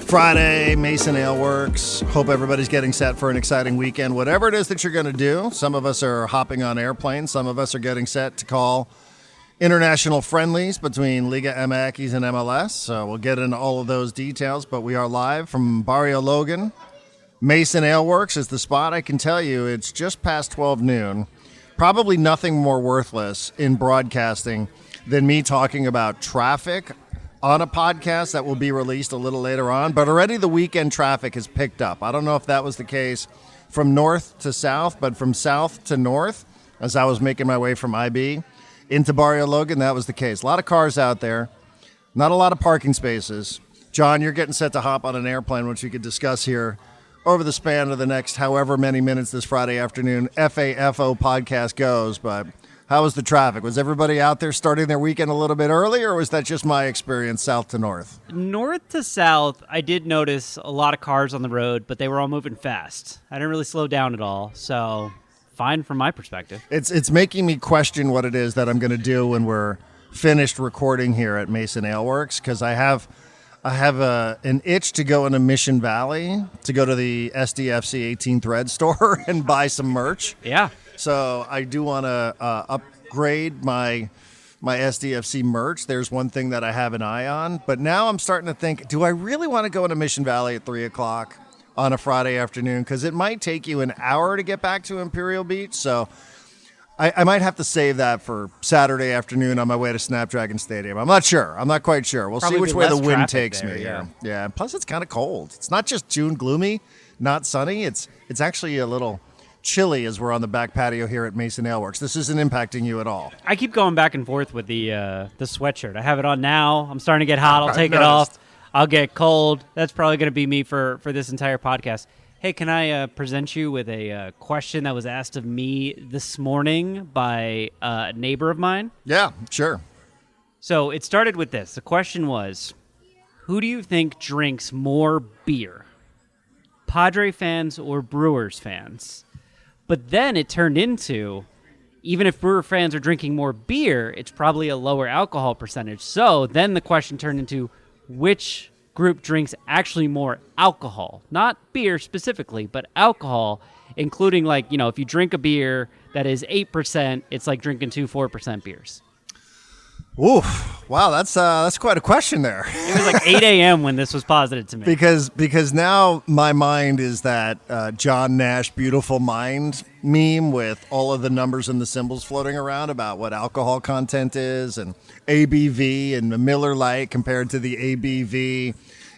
Friday, Mason Ale Works. Hope everybody's getting set for an exciting weekend. Whatever it is that you're going to do, some of us are hopping on airplanes. Some of us are getting set to call international friendlies between Liga MX and MLS. So we'll get into all of those details, but we are live from Barrio Logan. Mason Ale Works is the spot. I can tell you it's just past 12 noon. Probably nothing more worthless in broadcasting than me talking about traffic on a podcast that will be released a little later on, but already the weekend traffic has picked up. I don't know if that was the case from north to south, but from south to north, as I was making my way from IB into Barrio Logan, that was the case. A lot of cars out there, not a lot of parking spaces. John, you're getting set to hop on an airplane, which we could discuss here over the span of the next however many minutes this Friday afternoon FAFO podcast goes, but how was the traffic? Was everybody out there starting their weekend a little bit early, or was that just my experience south to north? North to south, I did notice a lot of cars on the road, but they were all moving fast. I didn't really slow down at all, so fine from my perspective. It's making me question what it is that I'm going to do when we're finished recording here at Mason Ale Works, because I have an itch to go into Mission Valley to go to the SDFC 18 Thread store and buy some merch. Yeah. So I do want to upgrade my SDFC merch. There's one thing that I have an eye on. But now I'm starting to think, do I really want to go into Mission Valley at 3 o'clock on a Friday afternoon? Because it might take you an hour to get back to Imperial Beach. So I might have to save that for Saturday afternoon on my way to Snapdragon Stadium. I'm not sure. I'm not quite sure. We'll see which way the wind takes me. Yeah. Plus, it's kind of cold. It's not just June gloomy, not sunny. It's actually a little chilly as we're on the back patio here at Mason Ale Works. This isn't impacting you at all. I keep going back and forth with the sweatshirt. I have it on now. I'm starting to get hot. I'll take it off. I'll get cold. That's probably going to be me for this entire podcast. Hey, can I present you with a question that was asked of me this morning by a neighbor of mine? Yeah, sure. So it started with this. The question was, who do you think drinks more beer? Padre fans or Brewers fans? But then it turned into, even if Brewer fans are drinking more beer, it's probably a lower alcohol percentage. So then the question turned into, which group drinks actually more alcohol? Not beer specifically, but alcohol, including if you drink a beer that is 8%, it's like drinking 4% beers. Oof! Wow, that's quite a question there. It was like 8 a.m. when this was posited to me. Because now my mind is that John Nash Beautiful Mind meme with all of the numbers and the symbols floating around about what alcohol content is and ABV and the Miller Lite compared to the ABV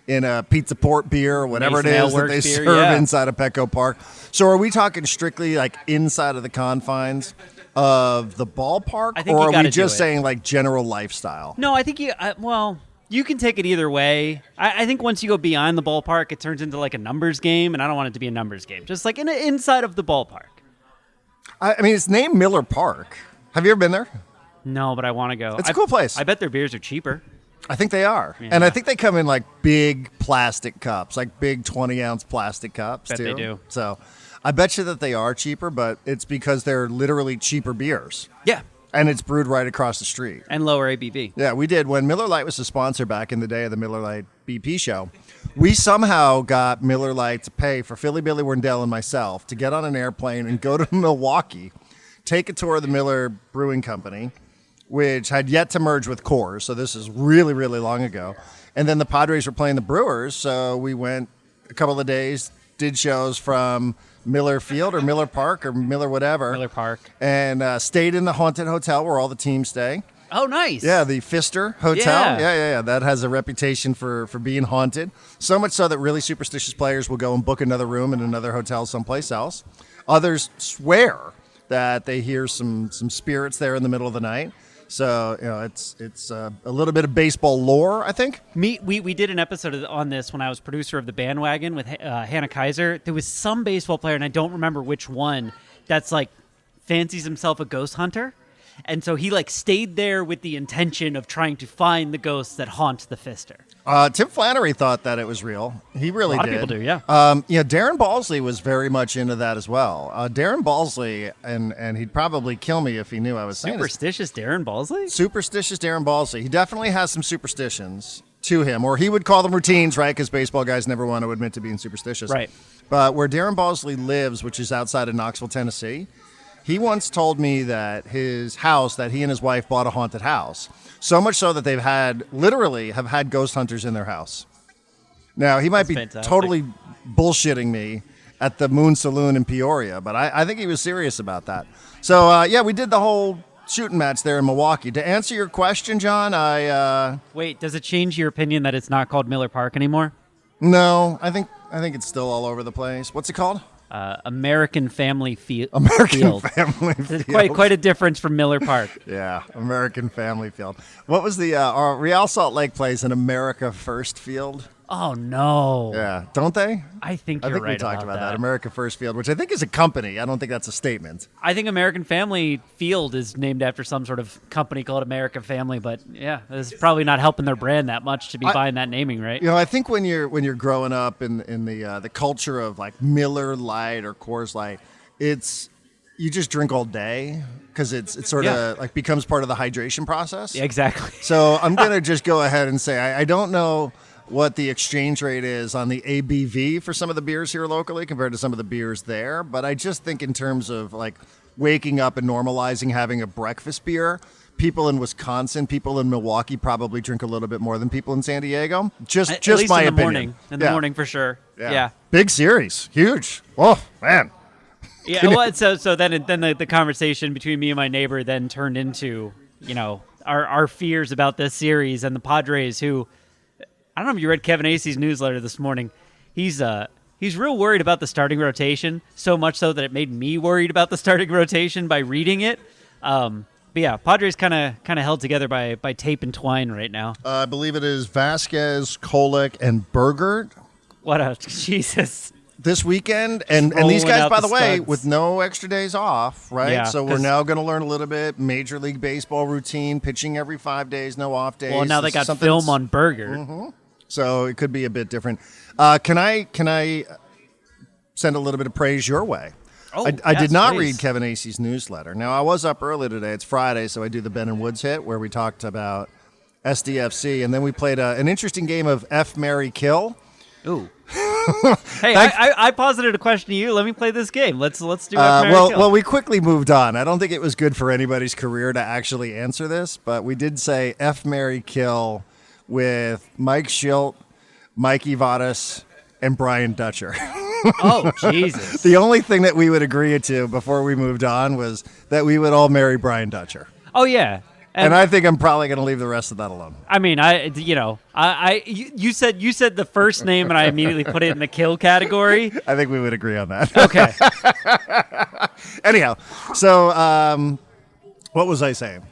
in a Pizza Port beer or whatever Mason it Ale is that Works they beer, serve inside of Petco Park. So are we talking strictly like inside of the confines of the ballpark, or are we just saying like general lifestyle? No, I think you can take it either way. I think once you go beyond the ballpark, it turns into like a numbers game, and I don't want it to be a numbers game. Just like inside of the ballpark. I mean, it's named Miller Park. Have you ever been there? No, but I want to go. It's a cool place. I bet their beers are cheaper. I think they are. Yeah. And I think they come in like big plastic cups, like big 20-ounce plastic cups, bet too. They do. So I bet you that they are cheaper, but it's because they're literally cheaper beers. Yeah. And it's brewed right across the street. And lower ABV. Yeah, we did. When Miller Lite was a sponsor back in the day of the Miller Lite BP show, we somehow got Miller Lite to pay for Philly Billy Wendell and myself to get on an airplane and go to Milwaukee, take a tour of the Miller Brewing Company, which had yet to merge with Coors, so this is really, really long ago. And then the Padres were playing the Brewers, so we went a couple of days, did shows from Miller Field or Miller Park or Miller whatever. Miller Park. And stayed in the haunted hotel where all the teams stay. Oh, nice. Yeah, the Pfister Hotel. Yeah. That has a reputation for being haunted. So much so that really superstitious players will go and book another room in another hotel someplace else. Others swear that they hear some spirits there in the middle of the night. So, it's a little bit of baseball lore, I think. We did an episode on this when I was producer of The Bandwagon with Hannah Kaiser. There was some baseball player, and I don't remember which one, that's like fancies himself a ghost hunter. And so he stayed there with the intention of trying to find the ghosts that haunt the Pfister. Tim Flannery thought that it was real. He really did. A lot of people do, yeah. Darren Balsley was very much into that as well. Darren Balsley, and he'd probably kill me if he knew I was saying this. Superstitious Darren Balsley? Superstitious Darren Balsley. He definitely has some superstitions to him, or he would call them routines, right? Because baseball guys never want to admit to being superstitious. Right. But where Darren Bosley lives, which is outside of Knoxville, Tennessee, he once told me that his house, that he and his wife bought a haunted house. So much so that literally have had ghost hunters in their house. Now, he might be totally bullshitting me at the Moon Saloon in Peoria, but I think he was serious about that. So, we did the whole shooting match there in Milwaukee. To answer your question, John, Wait, does it change your opinion that it's not called Miller Park anymore? No, I think it's still all over the place. What's it called? American Family Field. American Family Field. Quite a difference from Miller Park. Yeah, American Family Field. What was the Real Salt Lake plays an America First Field? Oh, no. Yeah, don't they? I think we right talked about that. America First Field, which I think is a company. I don't think that's a statement. I think American Family Field is named after some sort of company called American Family, but yeah, it's probably not helping their brand that much to be buying that naming, right? You know, I think when you're growing up in the culture of like Miller Lite or Coors Light, you just drink all day because it's sort of like becomes part of the hydration process. Yeah, exactly. So I'm gonna just go ahead and say I don't know what the exchange rate is on the ABV for some of the beers here locally compared to some of the beers there. But I just think in terms of like waking up and normalizing having a breakfast beer, people in Wisconsin, people in Milwaukee probably drink a little bit more than people in San Diego. Just At least my in the opinion. morning. In the morning for sure. Yeah. Big series. Huge. Oh, man. Yeah, well, so then the conversation between me and my neighbor then turned into, our fears about this series and the Padres who, I don't know if you read Kevin Acey's newsletter this morning. He's real worried about the starting rotation, so much so that it made me worried about the starting rotation by reading it. But yeah, Padres kind of held together by tape and twine right now. I believe it is Vasquez, Kolek, and Bergert. What a Jesus. This weekend, and these guys, by the way, studs. with no extra days off, right? Yeah, so we're now going to learn a little bit Major League Baseball routine, pitching every 5 days, no off days. Well, now they got film on Burger. Mm-hmm. So it could be a bit different. Can I send a little bit of praise your way? Oh, I did not please. read Kevin Acey's newsletter. Now, I was up early today. It's Friday, so I do the Ben and Woods hit where we talked about SDFC, and then we played an interesting game of F, Marry, Kill. Ooh. Hey, I posited a question to you. Let me play this game. Let's do F, Marry, Kill. Well, we quickly moved on. I don't think it was good for anybody's career to actually answer this, but we did say F, Marry, Kill with Mike Schilt, Mikey Vadas, and Brian Dutcher. Oh, Jesus. The only thing that we would agree to before we moved on was that we would all marry Brian Dutcher. Oh, yeah. And I think I'm probably going to leave the rest of that alone. I mean, you said the first name and I immediately put it in the kill category. I think we would agree on that. Okay. Anyhow, so what was I saying?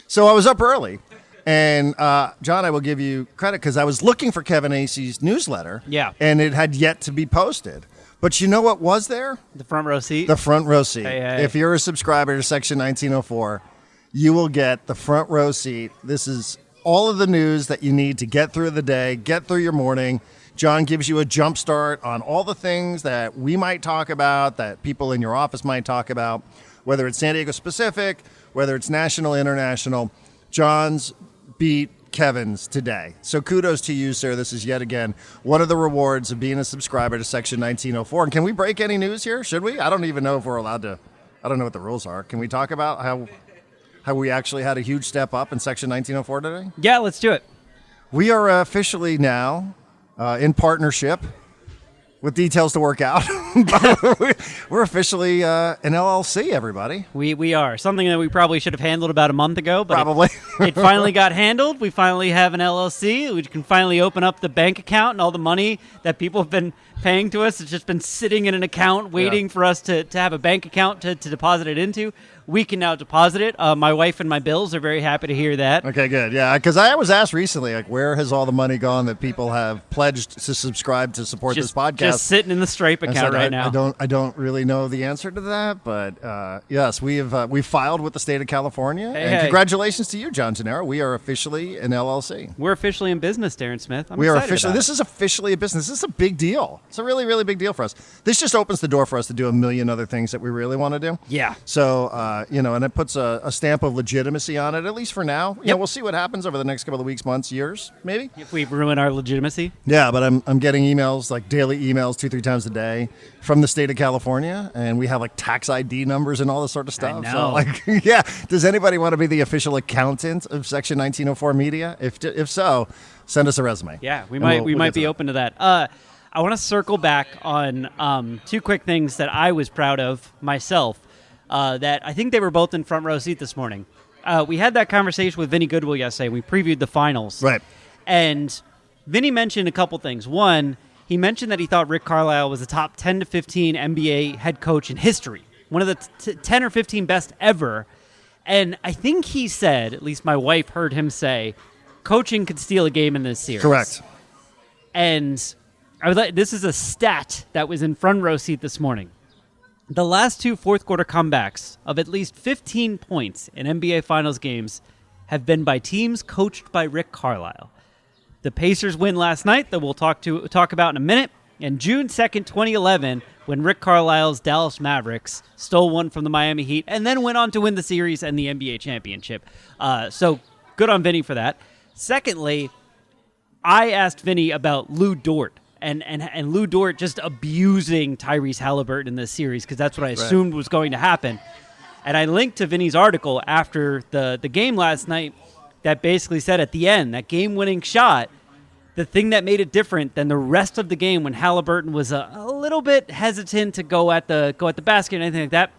So I was up early. And, John, I will give you credit because I was looking for Kevin Acey's newsletter. Yeah. And it had yet to be posted. But you know what was there? The front row seat? The front row seat. Hey. If you're a subscriber to Section 1904, you will get the front row seat. This is all of the news that you need to get through the day, get through your morning. John gives you a jump start on all the things that we might talk about, that people in your office might talk about, whether it's San Diego specific, whether it's national, international. John's beat Kevin's today. So kudos to you, sir. This is yet again one of the rewards of being a subscriber to Section 1904. And can we break any news here? Should we? I don't even know if we're allowed to. I don't know what the rules are. Can we talk about how we actually had a huge step up in Section 1904 today? Yeah, let's do it. We are officially now in partnership with details to work out. We're officially an LLC, everybody. We are. Something that we probably should have handled about a month ago, but Probably. it finally got handled. We finally have an LLC. We can finally open up the bank account, and all the money that people have been paying to us has just been sitting in an account waiting for us to have a bank account to deposit it into. We can now deposit it. My wife and my bills are very happy to hear that. Okay, good. Yeah, because I was asked recently, like, where has all the money gone that people have pledged to subscribe to support this podcast? Just sitting in the Stripe account right now. I don't really know the answer to that, but yes, we filed with the state of California. And congratulations to you, John Gennaro. We are officially an LLC. We're officially in business, Darren Smith. This is officially a business. This is a big deal. It's a really, really big deal for us. This just opens the door for us to do a million other things that we really want to do. Yeah. So, and it puts a stamp of legitimacy on it, at least for now. Yeah, we'll see what happens over the next couple of weeks, months, years, maybe. If we ruin our legitimacy. Yeah, but I'm getting emails, like daily emails 2-3 times a day from the state of California, and we have like tax ID numbers and all this sort of stuff. I know. So, like, yeah, does anybody want to be the official accountant of Section 1904 Media? If so, send us a resume. Yeah, we might be open to that. I want to circle back on two quick things that I was proud of myself that I think they were both in front row seat this morning. We had that conversation with Vinny Goodwill yesterday. We previewed the finals. Right. And Vinny mentioned a couple things. One, he mentioned that he thought Rick Carlisle was a top 10 to 15 NBA head coach in history, one of the 10 or 15 best ever. And I think he said, at least my wife heard him say, coaching could steal a game in this series. Correct. And this is a stat that was in front row seat this morning. The last two fourth quarter comebacks of at least 15 points in NBA Finals games have been by teams coached by Rick Carlisle. The Pacers win last night that we'll talk about in a minute. And June 2nd, 2011, when Rick Carlisle's Dallas Mavericks stole one from the Miami Heat and then went on to win the series and the NBA championship. So good on Vinny for that. Secondly, I asked Vinny about Lou Dort. And Lou Dort just abusing Tyrese Halliburton in this series because that's what I assumed was going to happen. And I linked to Vinny's article after the game last night that basically said at the end, that game-winning shot, the thing that made it different than the rest of the game when Halliburton was a little bit hesitant to go at the basket and anything like that,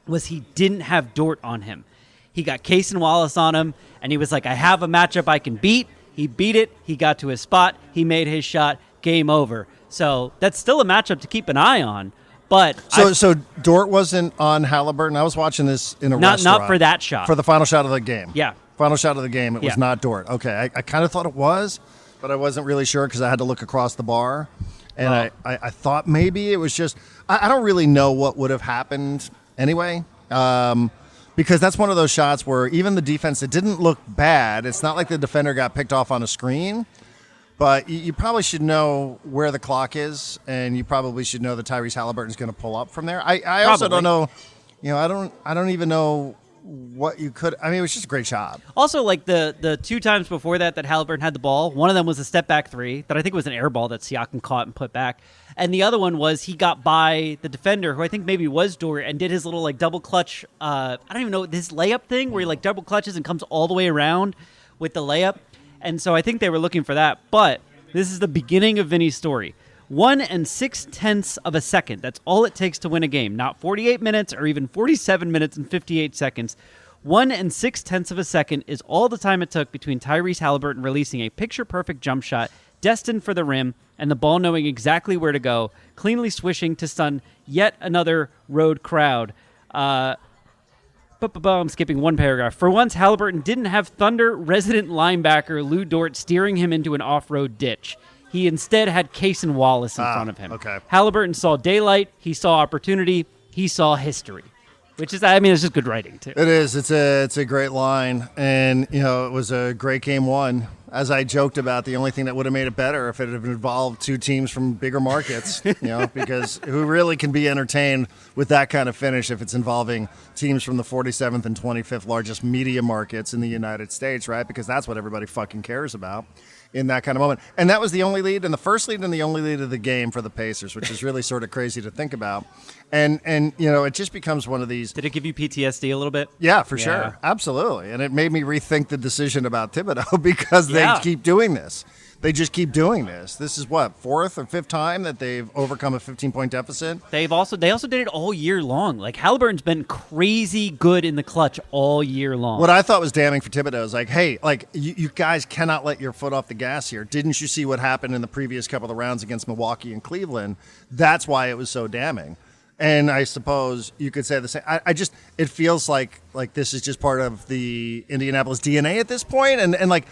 was he didn't have Dort on him. He got Case and Wallace on him, and he was like, I have a matchup I can beat. He beat it. He got to his spot. He made his shot. Game over. So that's still a matchup to keep an eye on. But so Dort wasn't on Halliburton. I was watching this in a restaurant. Not for that shot. For the final shot of the game. Yeah. Final shot of the game. It was not Dort. Okay. I kind of thought it was, but I wasn't really sure because I had to look across the bar. And I thought maybe it was just – I don't really know what would have happened anyway. Because that's one of those shots where even the defense, it didn't look bad. It's not like the defender got picked off on a screen. But you probably should know where the clock is, and you probably should know that Tyrese Halliburton's going to pull up from there. I also don't know, I don't even know what you could. I mean, it was just a great shot. Also, like the two times before that Halliburton had the ball, one of them was a step back three that I think was an air ball that Siakam caught and put back, and the other one was he got by the defender who I think maybe was Dort and did his little like double clutch. I don't even know this layup thing where he like double clutches and comes all the way around with the layup. And so I think they were looking for that. But this is the beginning of Vinny's story. 1 6/10 of a second. That's all it takes to win a game. Not 48 minutes or even 47 minutes and 58 seconds. 1 6/10 of a second is all the time it took between Tyrese Halliburton releasing a picture-perfect jump shot destined for the rim and the ball knowing exactly where to go, cleanly swishing to stun yet another road crowd. I'm skipping one paragraph. For once, Halliburton didn't have Thunder resident linebacker Lou Dort steering him into an off-road ditch. He instead had Case and Wallace in front of him. Okay. Halliburton saw daylight. He saw opportunity. He saw history. Which is, I mean, it's just good writing, too. It is. It's a great line. And, it was a great game one. As I joked about, the only thing that would have made it better if it had involved two teams from bigger markets, because who really can be entertained with that kind of finish if it's involving teams from the 47th and 25th largest media markets in the United States, right? Because that's what everybody fucking cares about in that kind of moment. And that was the only lead and the first lead and the only lead of the game for the Pacers, which is really sort of crazy to think about. And it just becomes one of these. Did it give you PTSD a little bit? Yeah, for sure. Absolutely. And it made me rethink the decision about Thibodeau because they keep doing this. They just keep doing this. This is what, fourth or fifth time that they've overcome a 15-point deficit? They also did it all year long. Like, Halliburton's been crazy good in the clutch all year long. What I thought was damning for Thibodeau is like, hey, like you guys cannot let your foot off the gas here. Didn't you see what happened in the previous couple of rounds against Milwaukee and Cleveland? That's why it was so damning. And I suppose you could say the same. It feels like this is just part of the Indianapolis DNA at this point. And like,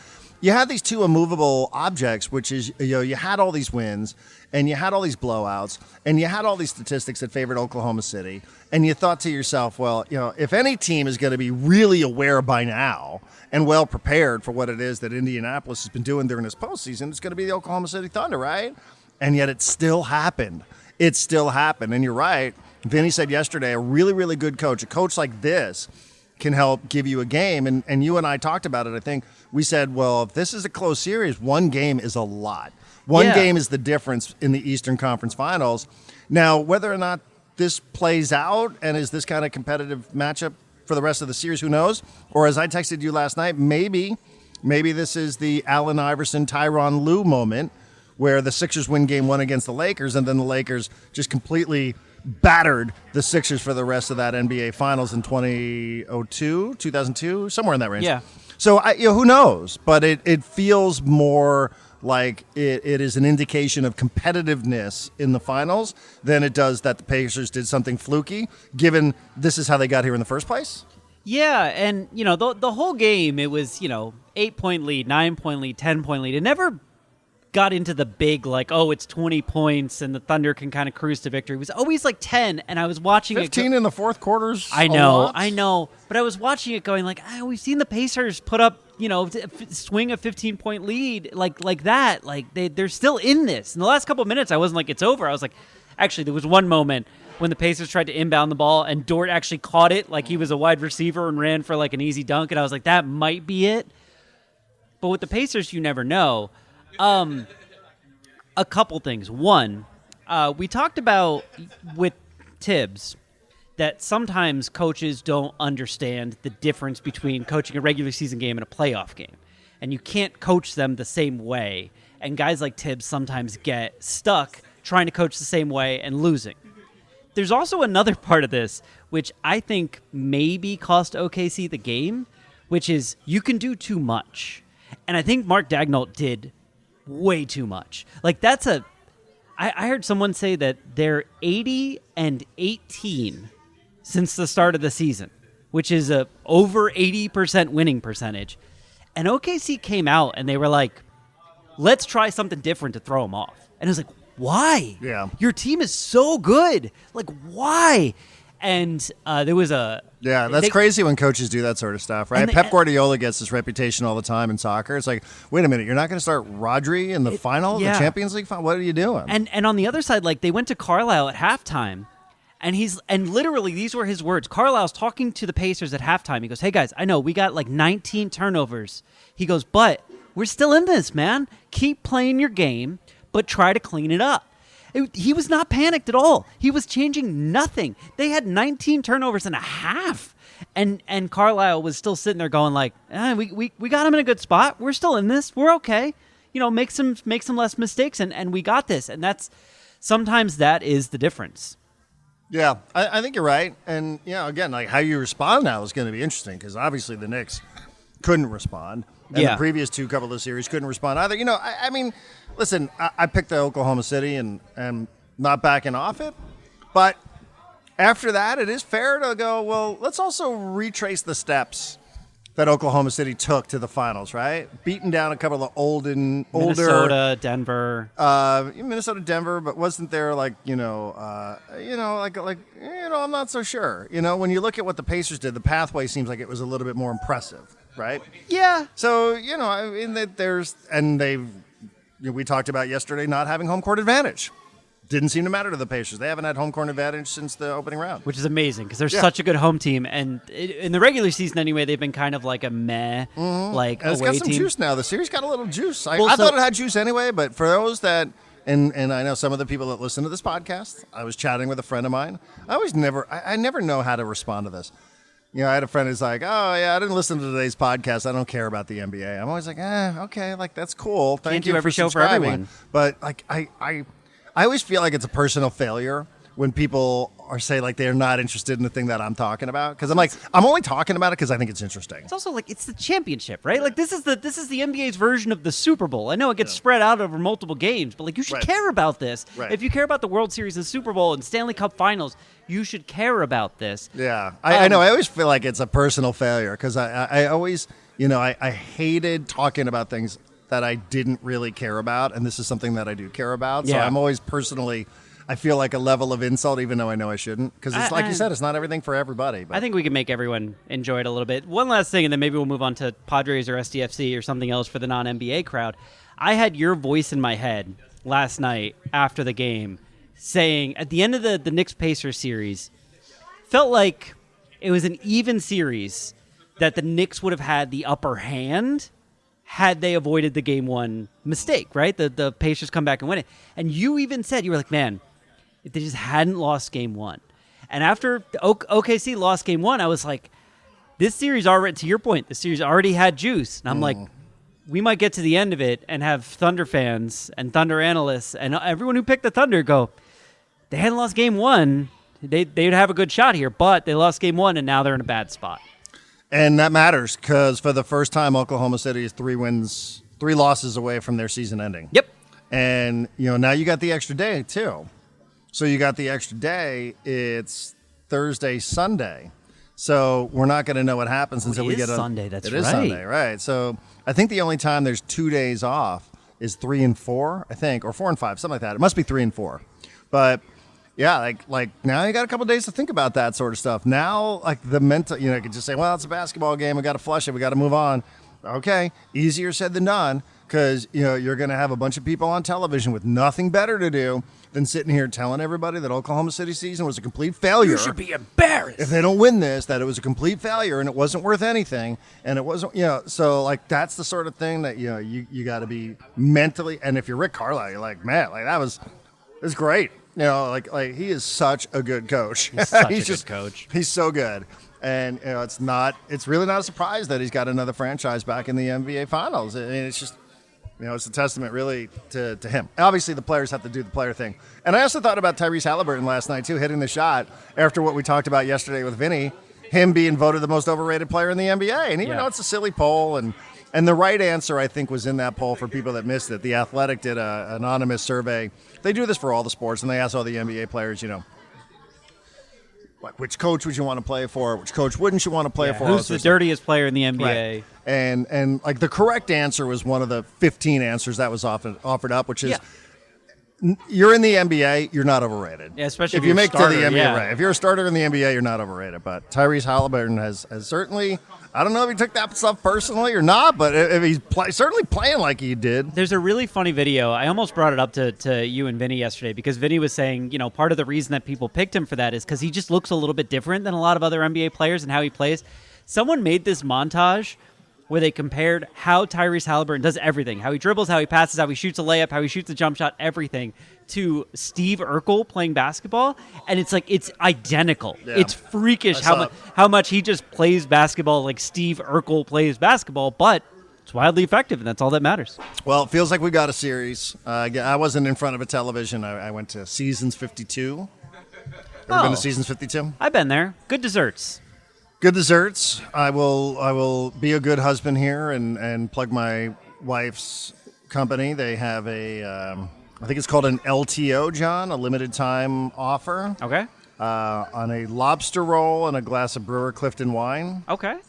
you had these two immovable objects, which is, you had all these wins and you had all these blowouts and you had all these statistics that favored Oklahoma City. And you thought to yourself, well, if any team is going to be really aware by now and well prepared for what it is that Indianapolis has been doing during this postseason, it's going to be the Oklahoma City Thunder, right? and yet it still happened. It still happened. And you're right. Vinny said yesterday, a really, really good coach, a coach like this can help give you a game. And you and I talked about it. I think we said, well, if this is a close series, one game is a lot. One game is the difference in the Eastern Conference Finals. Now, whether or not this plays out and is this kind of competitive matchup for the rest of the series, who knows? Or as I texted you last night, maybe this is the Allen Iverson, Tyronn Lue moment where the Sixers win game one against the Lakers, and then the Lakers just completely battered the Sixers for the rest of that NBA Finals in 2002, somewhere in that range. Yeah. So, who knows? But it feels more like it is an indication of competitiveness in the finals than it does that the Pacers did something fluky, given this is how they got here in the first place. Yeah, and, the whole game, it was, 8-point lead, 9-point lead, 10-point lead. It never got into the big, it's 20 points and the Thunder can kind of cruise to victory. It was always 10, and I was watching 15 in the fourth quarters. I know. But I was watching it going we've seen the Pacers put up, swing a 15-point lead like that. They're still in this. In the last couple of minutes, I wasn't it's over. I was actually, there was one moment when the Pacers tried to inbound the ball and Dort actually caught it like he was a wide receiver and ran for an easy dunk. And I was that might be it. But with the Pacers, you never know. A couple things. One, we talked about with Tibbs that sometimes coaches don't understand the difference between coaching a regular season game and a playoff game. And you can't coach them the same way. And guys like Tibbs sometimes get stuck trying to coach the same way and losing. There's also another part of this, which I think maybe cost OKC the game, which is you can do too much. And I think Mark Daigneault did way too much. I heard someone say that they're 80-18 since the start of the season, which is a over 80% winning percentage. And OKC came out and they were let's try something different to throw them off. And it was why? Yeah. Your team is so good. Why? And there was a... Yeah, that's crazy when coaches do that sort of stuff, right? Pep Guardiola gets this reputation all the time in soccer. It's wait a minute, you're not going to start Rodri in the final, the Champions League final? What are you doing? And on the other side, they went to Carlisle at halftime, and literally these were his words. Carlisle's talking to the Pacers at halftime. He goes, hey guys, I know we got 19 turnovers. He goes, but we're still in this, man. Keep playing your game, but try to clean it up. He was not panicked at all. He was changing nothing. They had 19 turnovers and a half. And Carlisle was still sitting there going we got him in a good spot. We're still in this. We're okay. Make some less mistakes and we got this. And sometimes that is the difference. Yeah, I think you're right. And, again, how you respond now is going to be interesting because obviously the Knicks couldn't respond. And the previous couple of series couldn't respond either. I mean, listen, I picked the Oklahoma City and not backing off it. But after that, it is fair to go, well, let's also retrace the steps that Oklahoma City took to the finals, right? Beating down a couple of older... Minnesota, Denver, but wasn't there I'm not so sure. When you look at what the Pacers did, the pathway seems like it was a little bit more impressive, right? Yeah. So, we talked about yesterday not having home court advantage. Didn't seem to matter to the Pacers. They haven't had home court advantage since the opening round. Which is amazing because they're such a good home team. And in the regular season anyway, they've been kind of a meh, and it's away got some team. juice now. The series got a little juice. I thought it had juice anyway, but for those that, and I know some of the people that listen to this podcast, I was chatting with a friend of mine. I never know how to respond to this. I had a friend who's like, oh, yeah, I didn't listen to today's podcast. I don't care about the NBA. I'm always okay, that's cool. Thank you do every for show for everyone. But, I always feel like it's a personal failure when people say they're not interested in the thing that I'm talking about. Because I'm only talking about it because I think it's interesting. It's also it's the championship, right? This is the NBA's version of the Super Bowl. I know it gets spread out over multiple games, but you should care about this. Right. If you care about the World Series, the Super Bowl, and Stanley Cup Finals, you should care about this. Yeah, I know. I always feel like it's a personal failure because I always, I hated talking about things that I didn't really care about, and this is something that I do care about. So I'm always personally, I feel like a level of insult, even though I know I shouldn't, because it's like you said, it's not everything for everybody. But. I think we can make everyone enjoy it a little bit. One last thing, and then maybe we'll move on to Padres or SDFC or something else for the non-NBA crowd. I had your voice in my head last night after the game saying at the end of the Knicks-Pacers series, felt like it was an even series that the Knicks would have had the upper hand had they avoided the game one mistake, right? The Pacers come back and win it. And you even said, you were like, man, if they just hadn't lost game one. And after OKC lost game one, I was like, this series already, to your point, the series already had juice. And I'm like, we might get to the end of it and have Thunder fans and Thunder analysts and everyone who picked the Thunder go, they hadn't lost game one, they'd have a good shot here, but they lost game one and now they're in a bad spot. And that matters because for the first time, Oklahoma City is 3 losses away from their season ending. Yep. And, now you got the extra day, too. So you got the extra day. It's Thursday, Sunday. So we're not going to know what happens until we get on Sunday. That's right. It is Sunday, right? So I think the only time there's 2 days off is 3 and 4, I think, or 4 and 5, something like that. It must be 3 and 4. But yeah, like now you got a couple of days to think about that sort of stuff. Now, like the mental, you could just say, well, it's a basketball game. We got to flush it. We got to move on. Okay, easier said than done because you're going to have a bunch of people on television with nothing better to do than sitting here telling everybody that Oklahoma City season was a complete failure. You should be embarrassed if they don't win this. That it was a complete failure and it wasn't worth anything. And it wasn't, So like that's the sort of thing that you got to be mentally. And if you're Rick Carlisle, you're like, man, like that was great. Like he is such a good coach. He's such a good coach. He's so good. And it's really not a surprise that he's got another franchise back in the NBA Finals. I mean, it's just, it's a testament really to him. Obviously, the players have to do the player thing. And I also thought about Tyrese Halliburton last night too, hitting the shot after what we talked about yesterday with Vinny, him being voted the most overrated player in the NBA. And even though it's a silly poll, and the right answer I think was in that poll for people that missed it. The Athletic did an anonymous survey. They do this for all the sports, and they ask all the NBA players, like which coach would you want to play for? Which coach wouldn't you want to play for? Who's the dirtiest player in the NBA? Right. And like the correct answer was one of the 15 answers that was offered up, which is you're in the NBA, you're not overrated. Yeah, especially if you make starter, to the NBA, right? If you're a starter in the NBA, you're not overrated. But Tyrese Halliburton has certainly. I don't know if he took that stuff personally or not, but if he's certainly playing like he did. There's a really funny video. I almost brought it up to you and Vinny yesterday because Vinny was saying, part of the reason that people picked him for that is because he just looks a little bit different than a lot of other NBA players and how he plays. Someone made this montage where they compared how Tyrese Halliburton does everything, how he dribbles, how he passes, how he shoots a layup, how he shoots a jump shot, everything, to Steve Urkel playing basketball, and it's like it's identical. Yeah. It's freakish how much he just plays basketball like Steve Urkel plays basketball, but it's wildly effective, and that's all that matters. Well, it feels like we got a series. I wasn't in front of a television. I went to Seasons 52. Ever been to Seasons 52? I've been there. Good desserts. Good desserts. I will be a good husband here and plug my wife's company. They have I think it's called an LTO, John, a limited time offer. Okay. On a lobster roll and a glass of Brewer Clifton wine. Okay.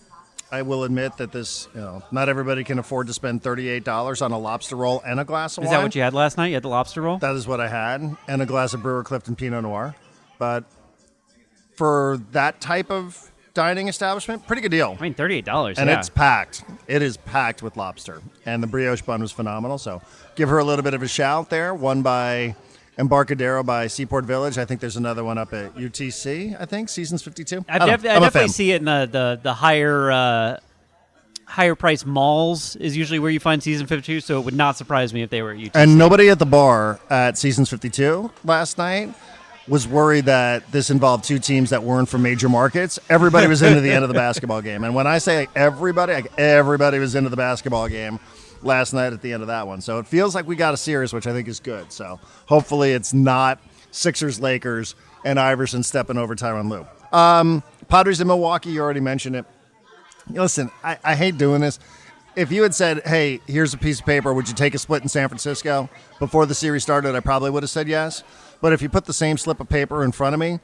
I will admit that this, not everybody can afford to spend $38 on a lobster roll and a glass of wine. Is that what you had last night? You had the lobster roll? That is what I had, and a glass of Brewer Clifton Pinot Noir. But for that type of dining establishment, pretty good deal. I mean, $38, and it's packed. It is packed with lobster, and the brioche bun was phenomenal. So give her a little bit of a shout there. One by Embarcadero by Seaport Village. I think there's another one up at UTC. I think Seasons 52. I definitely see it in the higher price malls is usually where you find Season 52. So it would not surprise me if they were at UTC. And nobody at the bar at Seasons 52 last night was worried that this involved two teams that weren't from major markets. Everybody was into the end of the basketball game. And when I say everybody was into the basketball game last night at the end of that one. So it feels like we got a series, which I think is good. So hopefully it's not Sixers-Lakers and Iverson stepping over Tyronn Lue. Padres in Milwaukee, you already mentioned it. Listen, I hate doing this. If you had said, hey, here's a piece of paper, would you take a split in San Francisco? Before the series started, I probably would have said yes. But if you put the same slip of paper in front of me,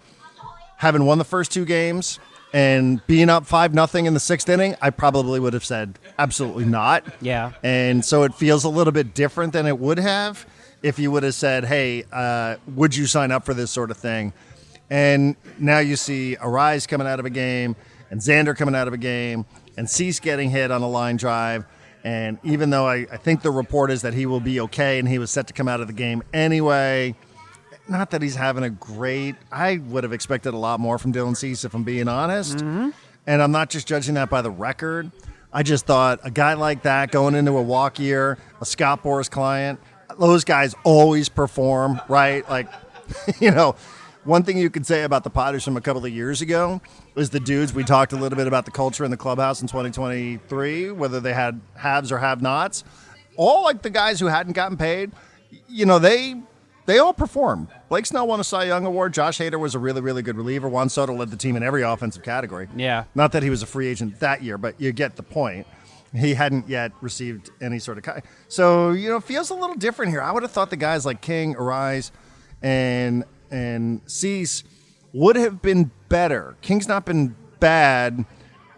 having won the first two games and being up 5-0 in the sixth inning, I probably would have said absolutely not. Yeah. And so it feels a little bit different than it would have if you would have said, hey, would you sign up for this sort of thing? And now you see Arise coming out of a game and Xander coming out of a game and Cease getting hit on a line drive. And even though I think the report is that he will be okay and he was set to come out of the game anyway, not that he's having a great – I would have expected a lot more from Dylan Cease, if I'm being honest. Mm-hmm. And I'm not just judging that by the record. I just thought a guy like that going into a walk year, a Scott Boras client, those guys always perform, right? Like, one thing you could say about the Padres from a couple of years ago is the dudes. We talked a little bit about the culture in the clubhouse in 2023, whether they had haves or have-nots. All like the guys who hadn't gotten paid, they all performed. Blake Snell won a Cy Young Award. Josh Hader was a really, really good reliever. Juan Soto led the team in every offensive category. Yeah. Not that he was a free agent that year, but you get the point. He hadn't yet received any sort of so, it feels a little different here. I would have thought the guys like King, Arise, and Cease would have been better. King's not been bad.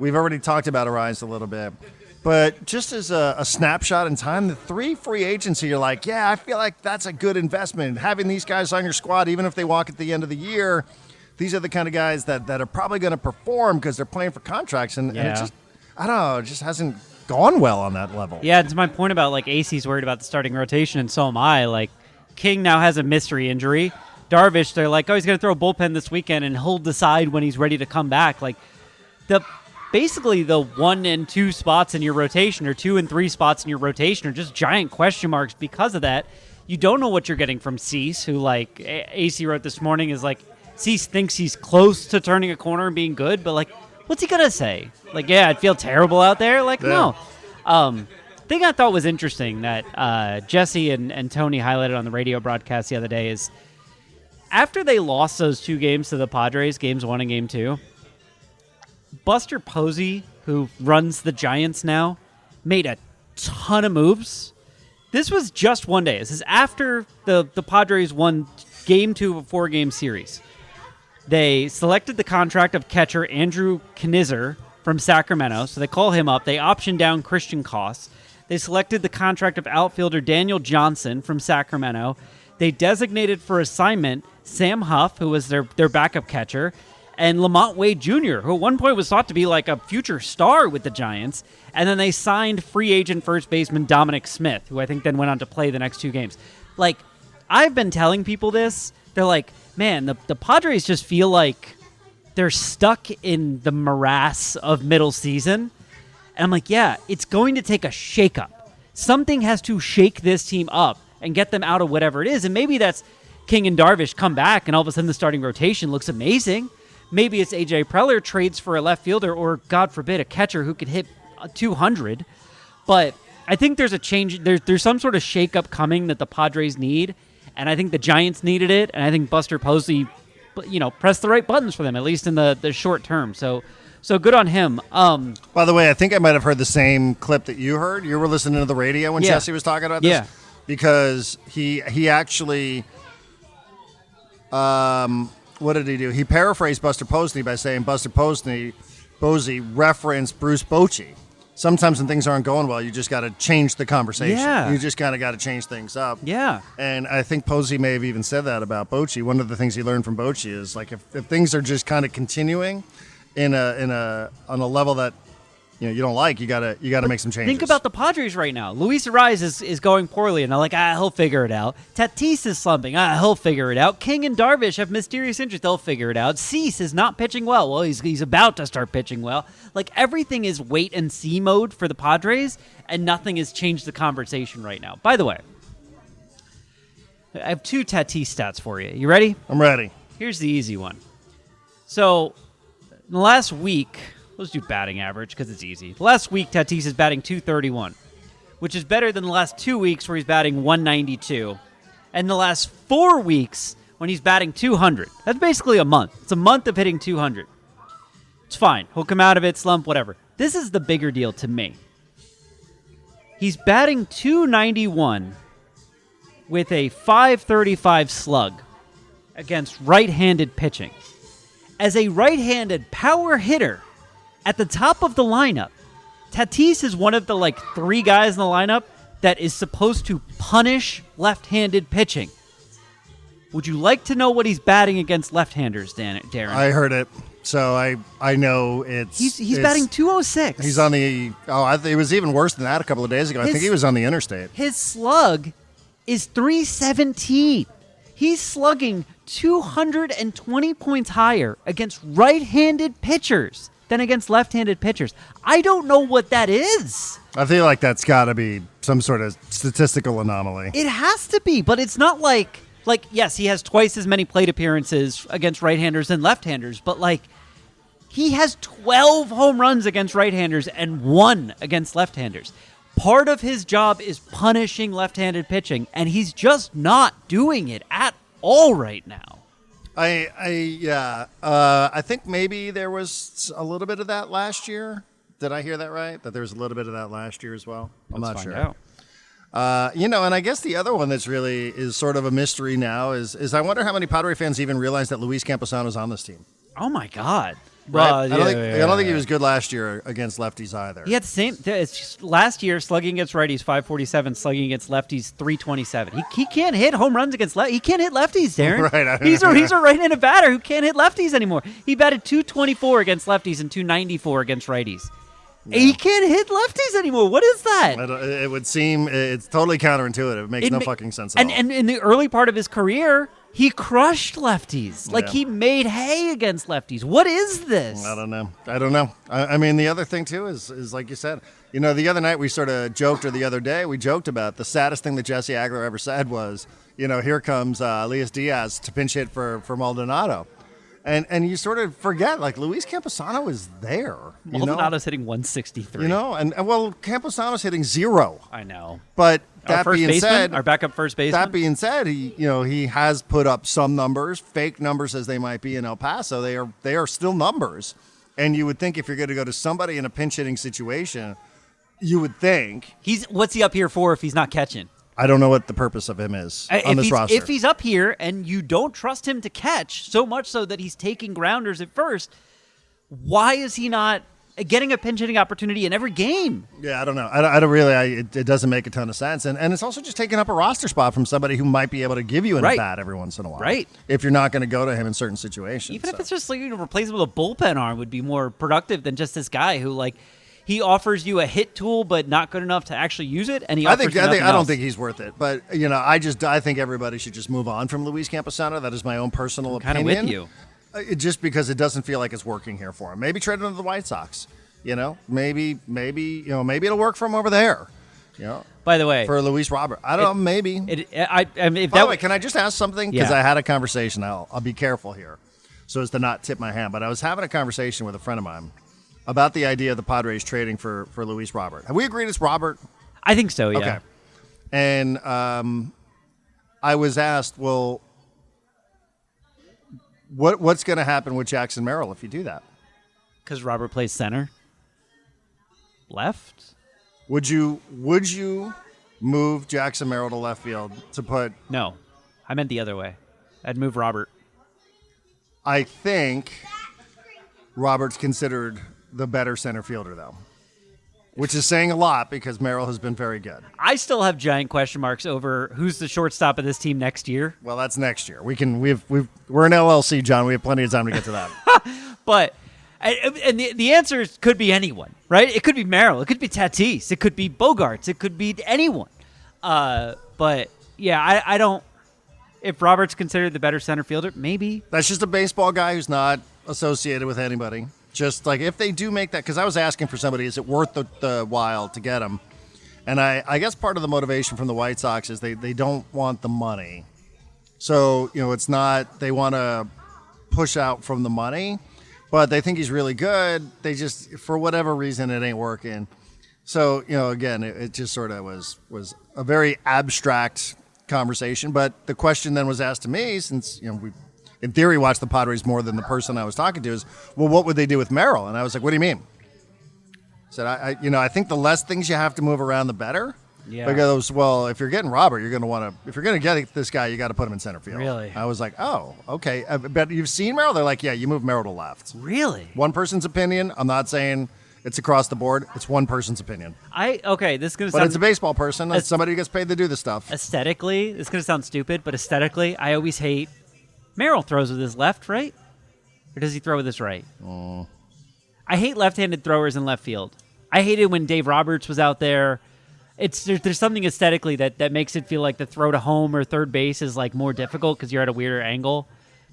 We've already talked about Arise a little bit. But just as a snapshot in time, the 3 free agents here, you're like, yeah, I feel like that's a good investment. Having these guys on your squad, even if they walk at the end of the year, these are the kind of guys that are probably going to perform because they're playing for contracts. And it just, I don't know, it just hasn't gone well on that level. Yeah, to my point about, like, AC's worried about the starting rotation, and so am I. Like, King now has a mystery injury. Darvish, they're like, he's going to throw a bullpen this weekend, and he'll decide when he's ready to come back. Like, basically the 1 and 2 spots in your rotation or 2 and 3 spots in your rotation are just giant question marks because of that. You don't know what you're getting from Cease, who, like AC wrote this morning, is like, Cease thinks he's close to turning a corner and being good, but, like, what's he going to say? Like, yeah, I'd feel terrible out there? Like, no. Thing I thought was interesting that Jesse and Tony highlighted on the radio broadcast the other day is after they lost those 2 games to the Padres, games 1 and game 2, Buster Posey, who runs the Giants now, made a ton of moves. This was just one day. This is after the Padres won game 2 of a 4-game series. They selected the contract of catcher Andrew Knizner from Sacramento, so they call him up. They optioned down Christian Koss. They selected the contract of outfielder Daniel Johnson from Sacramento. They designated for assignment Sam Huff, who was their backup catcher, and Lamont Wade Jr., who at one point was thought to be like a future star with the Giants. And then they signed free agent first baseman Dominic Smith, who I think then went on to play the next 2 games. Like, I've been telling people this. They're like, man, the Padres just feel like they're stuck in the morass of middle season. And I'm like, yeah, it's going to take a shakeup. Something has to shake this team up and get them out of whatever it is. And maybe that's King and Darvish come back and all of a sudden the starting rotation looks amazing. Maybe it's A.J. Preller trades for a left fielder or, God forbid, a catcher who could hit 200. But I think there's a change. There's some sort of shakeup coming that the Padres need, and I think the Giants needed it, and I think Buster Posey, pressed the right buttons for them, at least in the short term. So good on him. By the way, I think I might have heard the same clip that you heard. You were listening to the radio when Jesse was talking about this? Yeah. Because he actually... what did he do? He paraphrased Buster Posey by saying Buster Posey referenced Bruce Bochy. Sometimes when things aren't going well, you just got to change the conversation. Yeah. You just kind of got to change things up. Yeah. And I think Posey may have even said that about Bochy. One of the things he learned from Bochy is like if things are just kind of continuing on a level that you don't like, you gotta make some changes. Think about the Padres right now. Luis Ariz is going poorly, and they're like, he'll figure it out. Tatis is slumping. He'll figure it out. King and Darvish have mysterious injuries. They'll figure it out. Cease is not pitching well. Well, he's about to start pitching well. Like, everything is wait and see mode for the Padres, and nothing has changed the conversation right now. By the way, I have 2 Tatis stats for you. You ready? I'm ready. Here's the easy one. So, in the last week... Let's do batting average because it's easy. The last week, Tatis is batting .231, which is better than the last 2 weeks where he's batting .192. And the last 4 weeks when he's batting .200. That's basically a month. It's a month of hitting .200. It's fine. He'll come out of it, slump, whatever. This is the bigger deal to me. He's batting .291 with a .535 slug against right-handed pitching. As a right-handed power hitter, at the top of the lineup, Tatis is one of the 3 guys in the lineup that is supposed to punish left-handed pitching. Would you like to know what he's batting against left-handers, Darren? I heard it. So I know He's batting 206. He's on the it was even worse than that a couple of days ago. I think he was on the interstate. His slug is 317. He's slugging 220 points higher against right-handed pitchers than against left-handed pitchers. I don't know what that is. I feel like that's got to be some sort of statistical anomaly. It has to be, but it's not like yes, he has twice as many plate appearances against right-handers than left-handers, but he has 12 home runs against right-handers and 1 against left-handers. Part of his job is punishing left-handed pitching, and he's just not doing it at all right now. I think maybe there was a little bit of that last year. Did I hear that right? That there was a little bit of that last year as well? I'm not sure. And I guess the other one that's really is sort of a mystery now is I wonder how many Padre fans even realize that Luis Camposano's on this team. Oh my God! Right? I don't think he was good last year against lefties either. He had the same. Last year, slugging against righties 547, slugging against lefties 327. He can't hit home runs against lefties. He can't hit lefties, Darren. Right. He's a right-handed batter who can't hit lefties anymore. He batted 224 against lefties and 294 against righties. Yeah. He can't hit lefties anymore. What is that? It would seem it's totally counterintuitive. It makes no fucking sense at all. And in the early part of his career, he crushed lefties. He made hay against lefties. What is this? I don't know. I mean, the other thing, too, is like you said, the other night we sort of joked, or the other day we joked about the saddest thing that Jesse Aguilar ever said was, here comes Elias Diaz to pinch hit for Maldonado. And you sort of forget, Luis Camposano is there. Maldonado's hitting 163. And Camposano's hitting 0. I know. But that being said, our backup first baseman. That being said, he has put up some numbers, fake numbers as they might be in El Paso. They are still numbers. And you would think if you're going to go to somebody in a pinch hitting situation, you would think what's he up here for if he's not catching? I don't know what the purpose of him is on this roster. If he's up here and you don't trust him to catch, so much so that he's taking grounders at first, why is he not getting a pinch hitting opportunity in every game? Yeah, I don't know. I don't really. It doesn't make a ton of sense, and it's also just taking up a roster spot from somebody who might be able to give you an at bat every once in a while. Right. If you're not going to go to him in certain situations, even if it's just replace him with a bullpen arm would be more productive than just this guy who he offers you a hit tool, but not good enough to actually use it. And I don't think he's worth it. But I think everybody should just move on from Luis Camposano. That is my own personal opinion. Kind of with you, just because it doesn't feel like it's working here for him. Maybe trade him to the White Sox. Maybe it'll work for him over there. By the way, for Luis Robert, I don't know. Maybe. By the way, can I just ask something? Because Yeah. I had a conversation. I'll be careful here, so as to not tip my hand. But I was having a conversation with a friend of mine about the idea of the Padres trading for Luis Robert. Have we agreed it's Robert? I think so, yeah. Okay. And I was asked, well, what's going to happen with Jackson Merrill if you do that? Because Robert plays center. Left? Would you move Jackson Merrill to left field to put... No. I meant the other way. I'd move Robert. I think Robert's considered the better center fielder, though, which is saying a lot because Merrill has been very good. I still have giant question marks over who's the shortstop of this team next year. Well, that's next year. We're an LLC, John. We have plenty of time to get to that. But the answer could be anyone, right? It could be Merrill. It could be Tatis. It could be Bogarts. It could be anyone. But yeah, I don't. If Robert's considered the better center fielder, maybe. That's just a baseball guy who's not associated with anybody. Just if they do make that, because I was asking for somebody, is it worth the while to get him? And I guess part of the motivation from the White Sox is they don't want the money. So, it's not, they want to push out from the money, but they think he's really good. They just, for whatever reason, it ain't working. So, again, it just sort of was a very abstract conversation. But the question then was asked to me, since, we in theory watched the Padres more than the person I was talking to, is, well, what would they do with Merrill? And I was like, what do you mean? I said, I think the less things you have to move around, the better. Yeah. Because, well, if you're getting Robert, you're going to want to, if you're going to get this guy, you got to put him in center field. Really? I was like, oh, okay. But you've seen Merrill? They're like, yeah, you move Merrill to left. Really? One person's opinion. I'm not saying it's across the board. It's one person's opinion. This is going to sound... But it's a baseball person. It's somebody who gets paid to do this stuff. Aesthetically, it's going to sound stupid, but aesthetically, I always hate... Merrill throws with his left, right? or does he throw with his right? I hate left-handed throwers in left field. I hated when Dave Roberts was out there. There's something aesthetically that makes it feel like the throw to home or third base is like more difficult because you're at a weirder angle.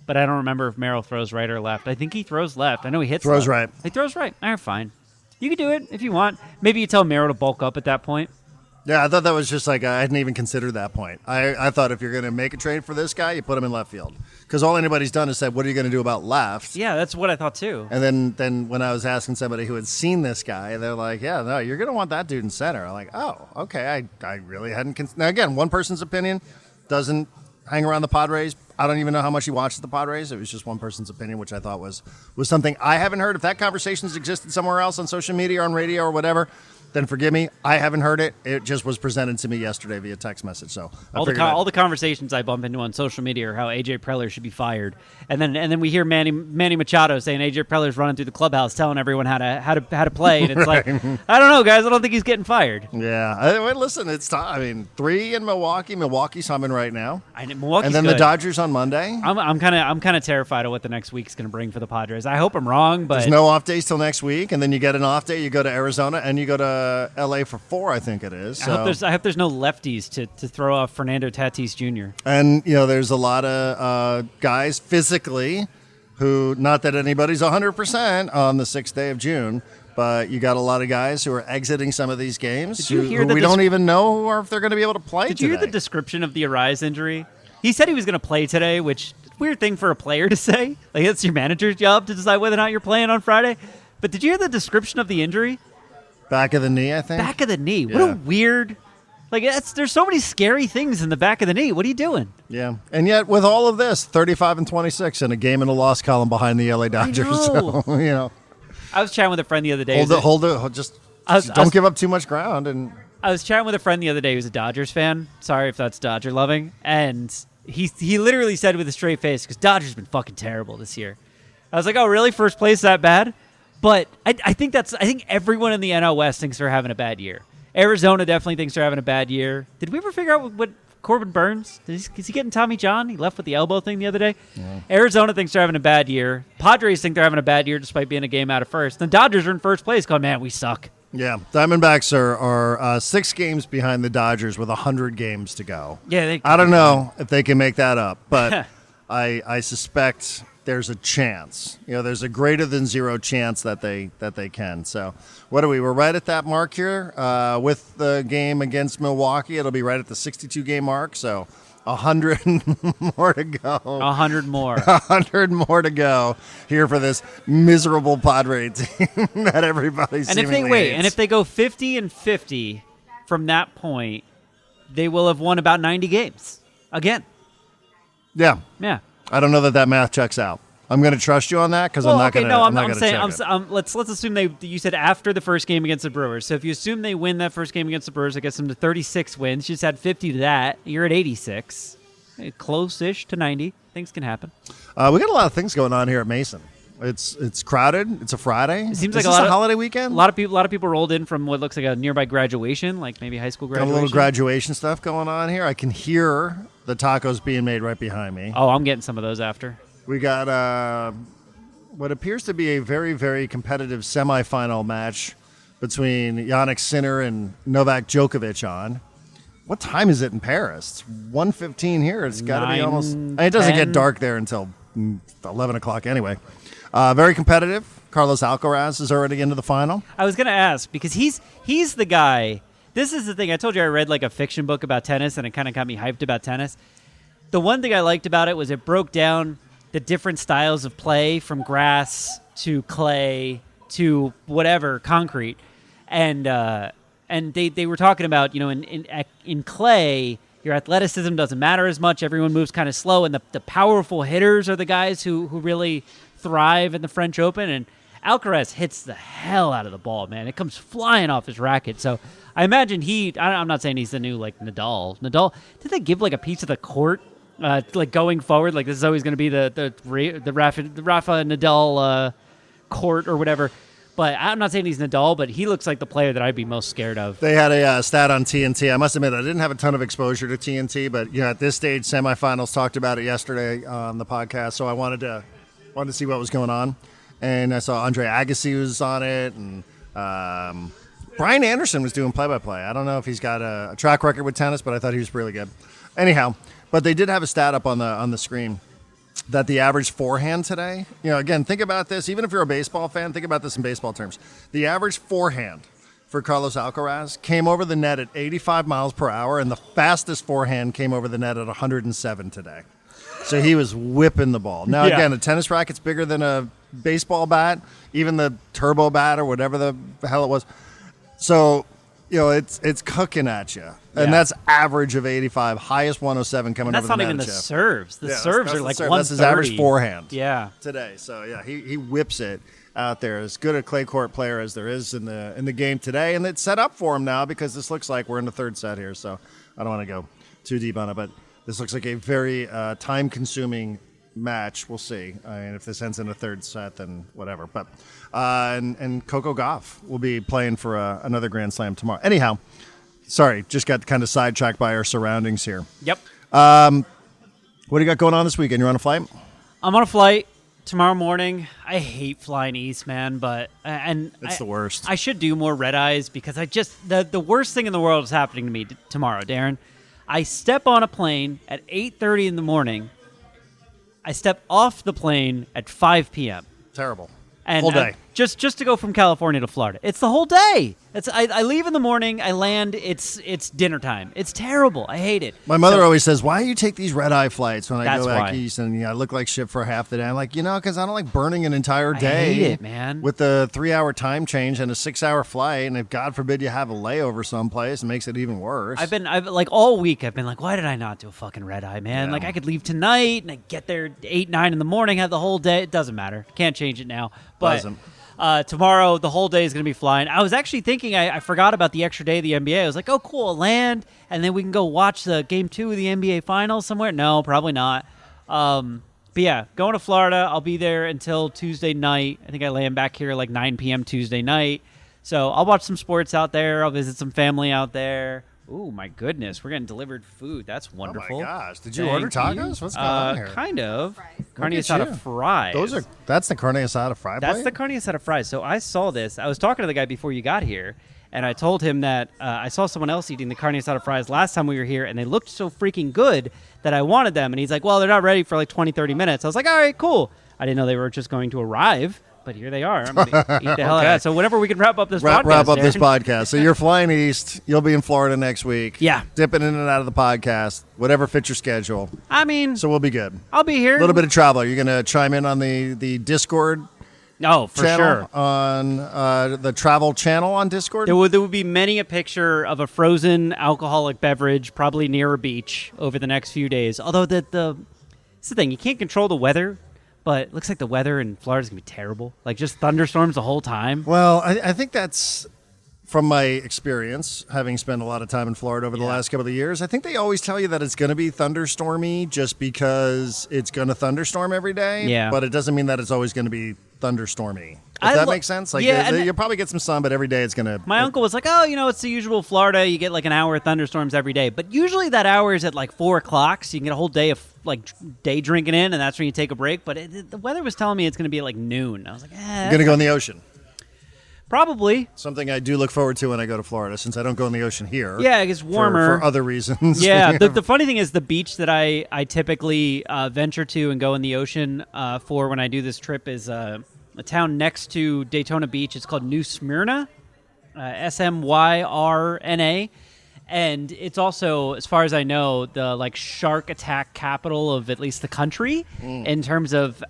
But I don't remember if Merrill throws right or left. I think he throws left. I know he hits Throws left. right. He throws right. All right, fine. You can do it if you want. Maybe you tell Merrill to bulk up at that point. Yeah, I thought that was just like, I hadn't even considered that point. I thought if you're going to make a trade for this guy, you put him in left field. Because all anybody's done is said, what are you going to do about left? Yeah, that's what I thought too. And then when I was asking somebody who had seen this guy, they're like, yeah, no, you're going to want that dude in center. I'm like, oh, okay. I really hadn't Now, again, one person's opinion doesn't hang around the Padres. I don't even know how much he watched the Padres. It was just one person's opinion, which I thought was something I haven't heard. If that conversation's existed somewhere else on social media or on radio or whatever, then forgive me. I haven't heard it. It just was presented to me yesterday via text message. So all the conversations I bump into on social media are how AJ Preller should be fired, and then we hear Manny Machado saying AJ Preller's running through the clubhouse telling everyone how to play, and it's right. Like, I don't know, guys. I don't think he's getting fired. Yeah. Listen, it's time. I mean, 3 in Milwaukee. Milwaukee's humming right now. Milwaukee's and then good. The Dodgers on Monday. I'm kind of terrified of what the next week's going to bring for the Padres. I hope I'm wrong, but there's no off days till next week, and then you get an off day. You go to Arizona and you go to LA for 4, I think it is. So. I hope there's no lefties to throw off Fernando Tatis Jr. And there's a lot of guys physically who, not that anybody's 100% on the 6th day of June, but you got a lot of guys who are exiting some of these games who we don't even know or if they're going to be able to play. Did you hear the description of the Arise injury? He said he was going to play today, which weird thing for a player to say. Like, it's your manager's job to decide whether or not you're playing on Friday. But did you hear the description of the injury? Back of the knee, I think. Back of the knee. What a weird. Like, there's so many scary things in the back of the knee. What are you doing? Yeah. And yet, with all of this, 35-26 in a game in a loss column behind the LA Dodgers. So, I was chatting with a friend the other day. Hold it. Just don't give up too much ground. And I was chatting with a friend the other day who's a Dodgers fan. Sorry if that's Dodger loving. And he literally said with a straight face, because Dodgers been fucking terrible this year. I was like, oh, really? First place that bad? But I think everyone in the NL West thinks they're having a bad year. Arizona definitely thinks they're having a bad year. Did we ever figure out what Corbin Burns? Is he getting Tommy John? He left with the elbow thing the other day. Yeah. Arizona thinks they're having a bad year. Padres think they're having a bad year despite being a game out of first. The Dodgers are in first place going, man, we suck. Yeah, Diamondbacks are 6 games behind the Dodgers with 100 games to go. Yeah, I don't know if they can make that up, but I suspect there's a chance. There's a greater than 0 chance that they can. So, what are we? We're right at that mark here with the game against Milwaukee. It'll be right at the 62-game mark. So, 100 more to go. 100 more. 100 more to go here for this miserable Padre team that everybody seemingly hates. And if they go 50-50 from that point, they will have won about 90 games again. Yeah. Yeah. I don't know that math checks out. I'm going to trust you on that because I'm not going to. No, I'm saying. Let's assume you said after the first game against the Brewers. So if you assume they win that first game against the Brewers, it gets them to 36 wins. You just add 50 to that. You're at 86, close-ish to 90. Things can happen. We got a lot of things going on here at Mason. It's crowded. It's a Friday. It seems like a holiday weekend. A lot of people rolled in from what looks like a nearby graduation, like maybe high school graduation. Got a little graduation stuff going on here. I can hear the tacos being made right behind me. Oh, I'm getting some of those after. We got what appears to be a very, very competitive semifinal match between Yannick Sinner and Novak Djokovic on. What time is it in Paris? It's 1:15 here. It's got to be almost. It doesn't get dark there until 11 o'clock anyway. Very competitive. Carlos Alcaraz is already into the final. I was going to ask because he's the guy. This is the thing. I told you I read like a fiction book about tennis, and it kind of got me hyped about tennis. The one thing I liked about it was it broke down the different styles of play from grass to clay to whatever, concrete. And they were talking about, in clay, your athleticism doesn't matter as much. Everyone moves kind of slow, and the powerful hitters are the guys who really thrive in the French Open. And Alcaraz hits the hell out of the ball, man. It comes flying off his racket. So I imagine I'm not saying he's the new, Nadal. Did they give, a piece of the court, going forward? Like, this is always going to be the Rafa Nadal court or whatever. But I'm not saying he's Nadal, but he looks like the player that I'd be most scared of. They had a stat on TNT. I must admit, I didn't have a ton of exposure to TNT, but at this stage, semifinals talked about it yesterday on the podcast, so I wanted to wanted to see what was going on. And I saw Andre Agassi was on it, and Brian Anderson was doing play-by-play. I don't know if he's got a track record with tennis, but I thought he was really good. Anyhow, but they did have a stat up on the screen that the average forehand today, again, think about this. Even if you're a baseball fan, think about this in baseball terms. The average forehand for Carlos Alcaraz came over the net at 85 miles per hour, and the fastest forehand came over the net at 107 today. So he was whipping the ball. Now, again, a tennis racket's bigger than a baseball bat, even the turbo bat or whatever the hell it was. So, it's cooking at you. And that's average of 85, highest 107 coming over the net. That's not even the serves. The serves are like 130. That's his average forehand today. So, he whips it out there. As good a clay court player as there is in the game today. And it's set up for him now because this looks like we're in the third set here. So I don't want to go too deep on it, but this looks like a very time-consuming match. We'll see. I mean, if this ends in a third set, then whatever. But and Coco Gauff will be playing for another Grand Slam tomorrow. Anyhow, sorry, just got kind of sidetracked by our surroundings here. Yep. What do you got going on this weekend? You're on a flight? I'm on a flight tomorrow morning. I hate flying east, man, but it's the worst. I should do more red eyes because the worst thing in the world is happening to me tomorrow, Darren. I step on a plane at 8:30 in the morning. I step off the plane at 5 p.m. Terrible. And whole day. Just to go from California to Florida. It's the whole day. I leave in the morning. I land. It's dinner time. It's terrible. I hate it. My mother always says, "Why do you take these red-eye flights when I go back why. east and I look like shit for half the day?" I'm like, because I don't like burning an entire day. I hate it, man. With the 3-hour time change and a 6-hour flight, and if God forbid you have a layover someplace, it makes it even worse. I've like all week. I've been like, why did I not do a fucking red eye, man? Yeah. Like I could leave tonight and I get there 8, 9 in the morning, have the whole day. It doesn't matter. Can't change it now. But Doesn't. Tomorrow, the whole day is going to be flying. I was actually thinking, I forgot about the extra day of the NBA. I was like, oh, cool, I'll land, and then we can go watch the Game 2 of the NBA Finals somewhere. No, probably not. But yeah, going to Florida. I'll be there until Tuesday night. I think I land back here like 9 p.m. Tuesday night. So I'll watch some sports out there. I'll visit some family out there. Ooh, my goodness. We're getting delivered food. That's wonderful. Oh, my gosh. Did you order tacos? What's going on here? Kind of. Carne Look at asada you. fries. That's the carne asada fry That's plate? the carne asada fries. So I saw this. I was talking to the guy before you got here, and I told him that I saw someone else eating the carne asada fries last time we were here, and they looked so freaking good that I wanted them. And he's like, well, they're not ready for like 20, 30 minutes. I was like, all right, cool. I didn't know they were just going to arrive. But here they are. I'm going to eat the hell out of it. So whenever we can wrap up this podcast. Wrap up this Darren. podcast. So you're flying east. You'll be in Florida next week. Yeah. Dipping in and out of the podcast. Whatever fits your schedule. I mean, So we'll be good. I'll be here. A little bit of travel. You're going to chime in on the Discord Oh, for channel? sure. On the travel channel on Discord? There would be many a picture of a frozen alcoholic beverage, probably near a beach, over the next few days. Although it's the thing. You can't control the weather. But it looks like the weather in Florida is going to be terrible. Like just thunderstorms the whole time. Well, I think that's from my experience, having spent a lot of time in Florida over the last couple of years. I think they always tell you that it's going to be thunderstormy just because it's going to thunderstorm every day. Yeah. But it doesn't mean that it's alys going to be thunderstormy. If that makes sense? Like, yeah, you'll probably get some sun, but every day it's going to... My uncle was like, oh, it's the usual Florida. You get like an hour of thunderstorms every day. But usually that hour is at like 4 o'clock, so you can get a whole day of like day drinking in, and that's when you take a break. But the weather was telling me it's going to be at like noon. I was like, You're going to go in the ocean. Probably. Something I do look forward to when I go to Florida, since I don't go in the ocean here. Yeah, it gets warmer. For other reasons. Yeah, the funny thing is the beach that I typically venture to and go in the ocean for when I do this trip is a town next to Daytona Beach. It's called New Smyrna, Smyrna. And it's also, as far as I know, the like shark attack capital of at least the country in terms of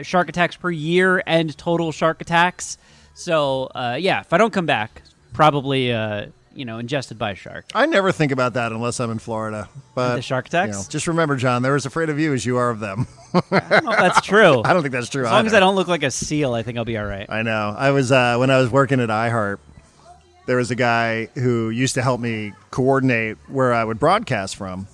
shark attacks per year and total shark attacks. So, if I don't come back, probably, ingested by a shark. I never think about that unless I'm in Florida. But the shark attacks? Just remember, John, they're as afraid of you as you are of them. I don't know if that's true. I don't think that's true As long as I don't look like a seal, I think I'll be all right. I know. I was when I was working at iHeart, there was a guy who used to help me coordinate where I would broadcast from.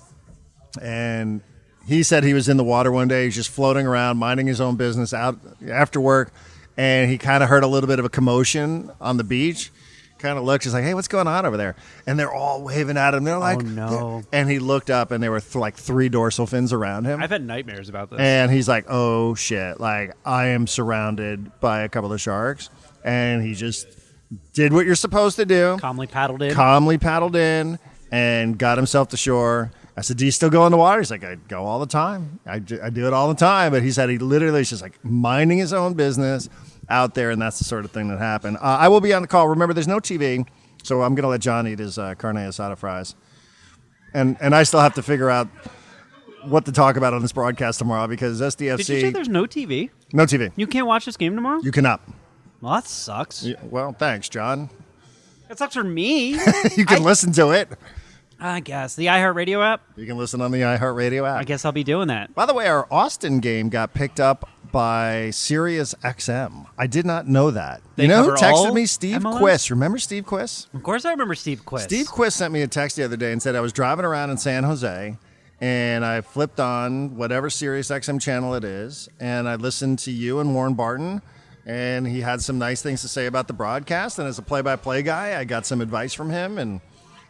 And he said he was in the water one day. He's just floating around, minding his own business out after work. And he kind of heard a little bit of a commotion on the beach. kind of looked. She's like, hey, what's going on over there? And they're all waving at him. They're like, oh, no. And he looked up, and there were like 3 dorsal fins around him. I've had nightmares about this. And he's like, oh, shit. Like, I am surrounded by a couple of sharks. And he just did what you're supposed to do. Calmly paddled in and got himself to shore. I said, do you still go in the water? He's like, I go all the time. I do it all the time. But he said he literally is just like minding his own business out there, and that's the sort of thing that happened. I will be on the call. Remember, there's no TV, so I'm going to let John eat his carne asada fries. And I still have to figure out what to talk about on this broadcast tomorrow because SDFC... Did you say there's no TV? No TV. You can't watch this game tomorrow? You cannot. Well, that sucks. Yeah, well, thanks, John. That sucks for me. You can listen to it. I guess. The iHeartRadio app? You can listen on the iHeartRadio app. I guess I'll be doing that. By the way, our Austin game got picked up by Sirius XM. I did not know that. They you know who cover texted all me? Steve MLS? Quiss. Remember Steve Quiss? Of course I remember Steve Quiss. Steve Quiss sent me a text the other day and said I was driving around in San Jose and I flipped on whatever Sirius XM channel it is and I listened to you and Warren Barton and he had some nice things to say about the broadcast, and as a play-by-play guy I got some advice from him and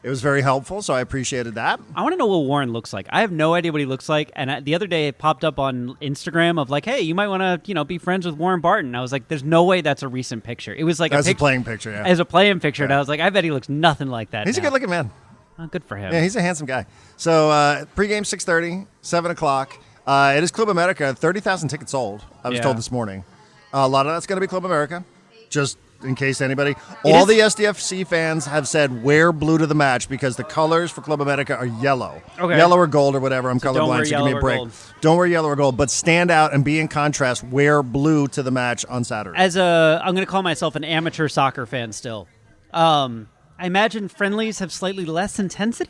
it was very helpful, so I appreciated that. I want to know what Warren looks like. I have no idea what he looks like. And the other day it popped up on Instagram of like, hey, you might want to, be friends with Warren Barton. I was like, there's no way that's a recent picture. It was like a playing picture, yeah. As a playing picture. Yeah. And I was like, I bet he looks nothing like that. He's a good-looking man. Oh, good for him. Yeah, he's a handsome guy. So pregame 6:30, 7 o'clock. It is Club America. 30,000 tickets sold, I was told this morning. A lot of that's going to be Club America, just in case anybody. All the SDFC fans have said wear blue to the match because the colors for Club America are yellow. Okay. Yellow or gold or whatever. I'm so colorblind, so give me a break. Gold. Don't wear yellow or gold, but stand out and be in contrast. Wear blue to the match on Saturday. I'm going to call myself an amateur soccer fan still. I imagine friendlies have slightly less intensity.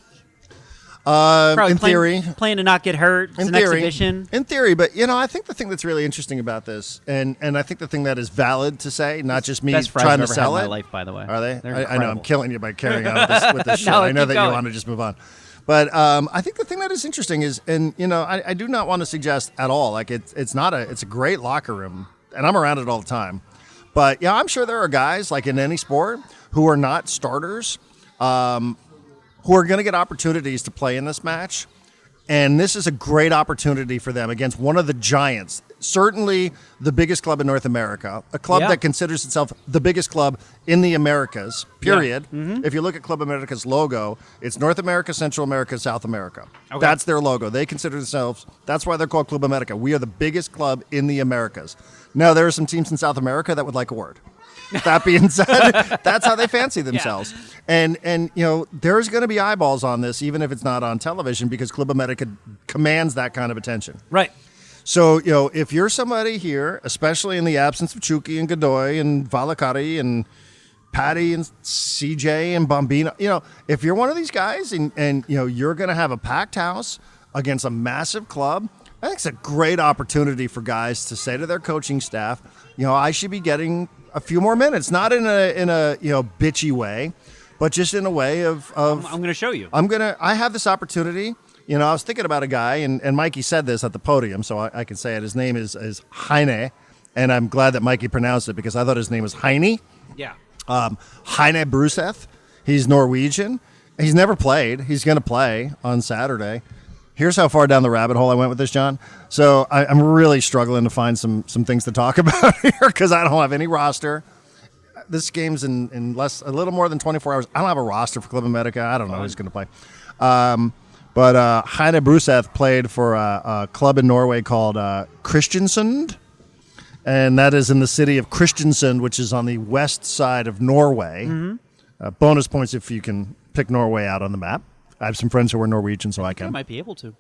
In theory. Playing to not get hurt. It's an exhibition. In theory, but I think the thing that's really interesting about this, and I think the thing that is valid to say, not just me trying to sell it. Best fries I've ever had in my life, by the way. Are they? I know I'm killing you by carrying on with this shit. No, I know that going. you want to just move on. But I think the thing that is interesting is, and I do not want to suggest at all, like it's a great locker room, and I'm around it all the time. But I'm sure there are guys like in any sport who are not starters, who are going to get opportunities to play in this match. And this is a great opportunity for them against one of the giants, certainly the biggest club in North America, a club that considers itself the biggest club in the Americas, period. Yeah. Mm-hmm. If you look at Club America's logo, it's North America, Central America, South America. Okay. That's their logo. They consider themselves, that's why they're called Club America. We are the biggest club in the Americas. Now, there are some teams in South America that would like a word. That being said, that's how they fancy themselves. Yeah. And there's going to be eyeballs on this, even if it's not on television, because Club America commands that kind of attention. Right. So, if you're somebody here, especially in the absence of Chucky and Godoy and Valakari and Patty and CJ and Bombino, if you're one of these guys and you're going to have a packed house against a massive club, I think it's a great opportunity for guys to say to their coaching staff, I should be getting a few more minutes, not in a bitchy way, but just in a way of I'm going to show you. I have this opportunity. I was thinking about a guy, and Mikey said this at the podium, so I can say it. His name is Heine, and I'm glad that Mikey pronounced it because I thought his name was Heine. Yeah. Heine Bruseth. He's Norwegian. He's never played. He's going to play on Saturday. Here's how far down the rabbit hole I went with this, John. So I'm really struggling to find some things to talk about here because I don't have any roster. This game's in a little more than 24 hours. I don't have a roster for Club America. I don't know who's going to play. But Heine Bruseth played for a club in Norway called Kristiansund, and that is in the city of Kristiansund, which is on the west side of Norway. Mm-hmm. Bonus points if you can pick Norway out on the map. I have some friends who are Norwegian, so I can. I might be able to.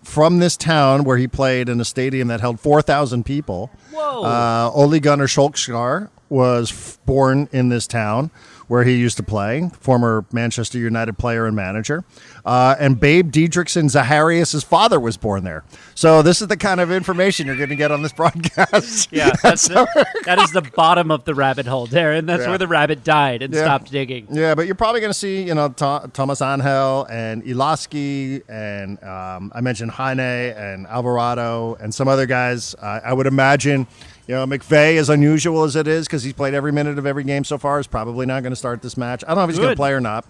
From this town where he played in a stadium that held 4,000 people, Ole Gunnar Solskjaer was born in this town where he used to play, former Manchester United player and manager. And Babe Diedrichson Zaharias' father was born there. So this is the kind of information you're going to get on this broadcast. Yeah, that is the bottom of the rabbit hole, Darren. That's where the rabbit died and stopped digging. Yeah, but you're probably going to see, Thomas Angel and Ilaski and I mentioned Heine and Alvarado and some other guys. I would imagine McVay, as unusual as it is, because he's played every minute of every game so far, is probably not going to start this match. I don't know if he's going to play or not.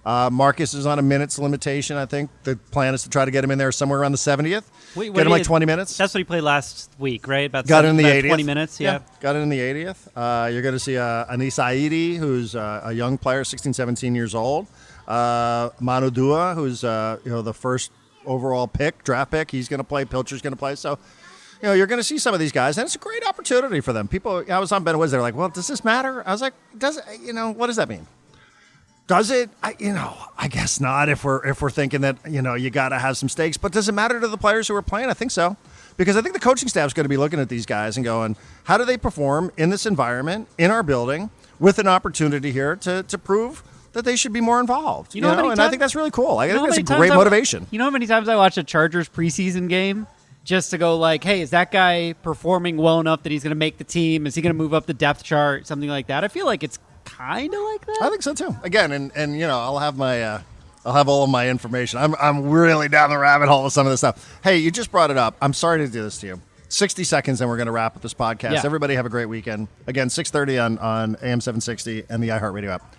Marcus is on a minutes limitation, I think. The plan is to try to get him in there somewhere around the 70th. Get him like 20 minutes. That's what he played last week, right? Got it in the 80th. 20 minutes, yeah. Got it in the 80th. You're going to see Anis Saidi, who's a young player, 16, 17 years old. Manu Dua, who's the first overall draft pick. He's going to play. Pilcher's going to play. So, you're going to see some of these guys, and it's a great opportunity for them. People, I was on Ben Woods. They're like, "Well, does this matter?" I was like, "Does it? What does that mean? Does it? I guess not. If we're thinking that you got to have some stakes, but does it matter to the players who are playing? I think so, because I think the coaching staff is going to be looking at these guys and going, "How do they perform in this environment in our building with an opportunity here to prove that they should be more involved?" And I think that's really cool. I think that's a great motivation. You know how many times I watched a Chargers preseason game just to go like, hey, is that guy performing well enough that he's going to make the team? Is he going to move up the depth chart? Something like that. I feel like it's kind of like that. I think so too. Again, and I'll have all of my information. I'm really down the rabbit hole with some of this stuff. Hey, you just brought it up. I'm sorry to do this to you. 60 seconds, and we're going to wrap up this podcast. Yeah. Everybody have a great weekend. Again, 6:30 on AM 760 and the iHeartRadio app.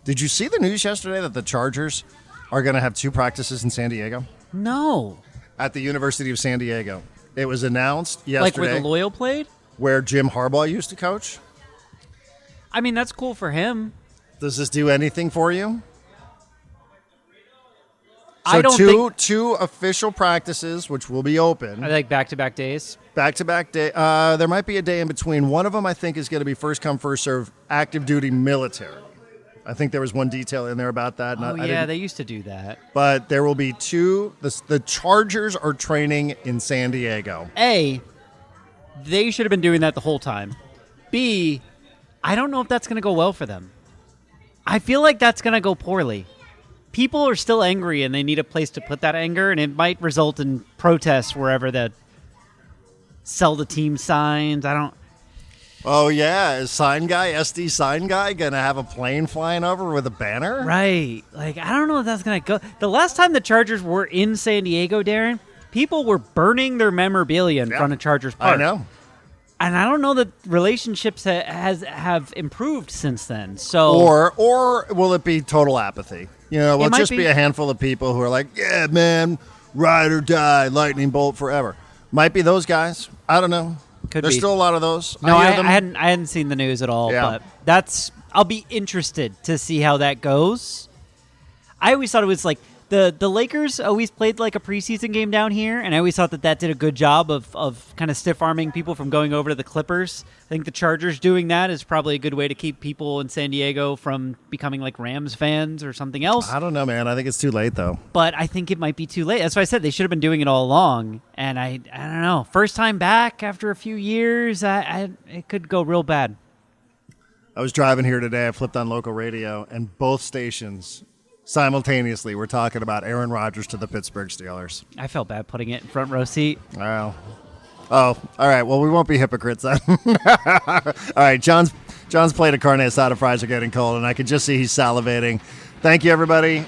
Did you see the news yesterday that the Chargers are going to have 2 practices in San Diego? No. At the University of San Diego. It was announced yesterday. Like where the Loyal played? Where Jim Harbaugh used to coach. I mean, that's cool for him. Does this do anything for you? I don't think... two official practices, which will be open. Are they like back-to-back days? Back-to-back day. There might be a day in between. One of them, I think, is going to be first come, first serve, active duty military. I think there was one detail in there about that. They used to do that. But there will be 2. The Chargers are training in San Diego. A, they should have been doing that the whole time. B, I don't know if that's going to go well for them. I feel like that's going to go poorly. People are still angry, and they need a place to put that anger, and it might result in protests wherever that sell the team signs. Oh, yeah. Is SD sign guy, going to have a plane flying over with a banner? Right. Like, I don't know if that's going to go. The last time the Chargers were in San Diego, Darren, people were burning their memorabilia in front of Chargers Park. I know. And I don't know that relationships have improved since then. So, or will it be total apathy? Will it just be a handful of people who are like, yeah, man, ride or die, lightning bolt forever. Might be those guys. I don't know. There's still a lot of those. No, I hadn't seen the news at all. Yeah. But I'll be interested to see how that goes. I always thought it was like the Lakers always played like a preseason game down here, and I always thought that did a good job of kind of stiff-arming people from going over to the Clippers. I think the Chargers doing that is probably a good way to keep people in San Diego from becoming like Rams fans or something else. I don't know, man. I think it's too late, though. But I think it might be too late. That's why I said they should have been doing it all along. And I don't know. First time back after a few years, it could go real bad. I was driving here today. I flipped on local radio, and both stations simultaneously we're talking about Aaron Rodgers to the Pittsburgh Steelers. I felt bad putting it in front row seat. Wow. Oh, all right. Well, we won't be hypocrites then. All right. John's plate of carne asada fries are getting cold, and I can just see he's salivating. Thank you, everybody.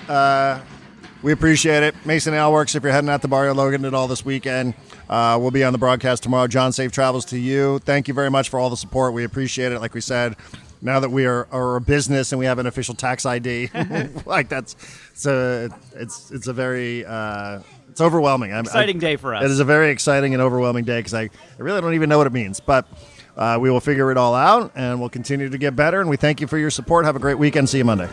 We appreciate it. Mason Ale Works, if you're heading out to Barrio Logan at all this weekend, we'll be on the broadcast tomorrow. John, safe travels to you. Thank you very much for all the support. We appreciate it. Like we said, now that we are a business and we have an official tax ID, like it's a very it's overwhelming. Exciting day for us. It is a very exciting and overwhelming day because I really don't even know what it means, but we will figure it all out and we'll continue to get better. And we thank you for your support. Have a great weekend. See you Monday.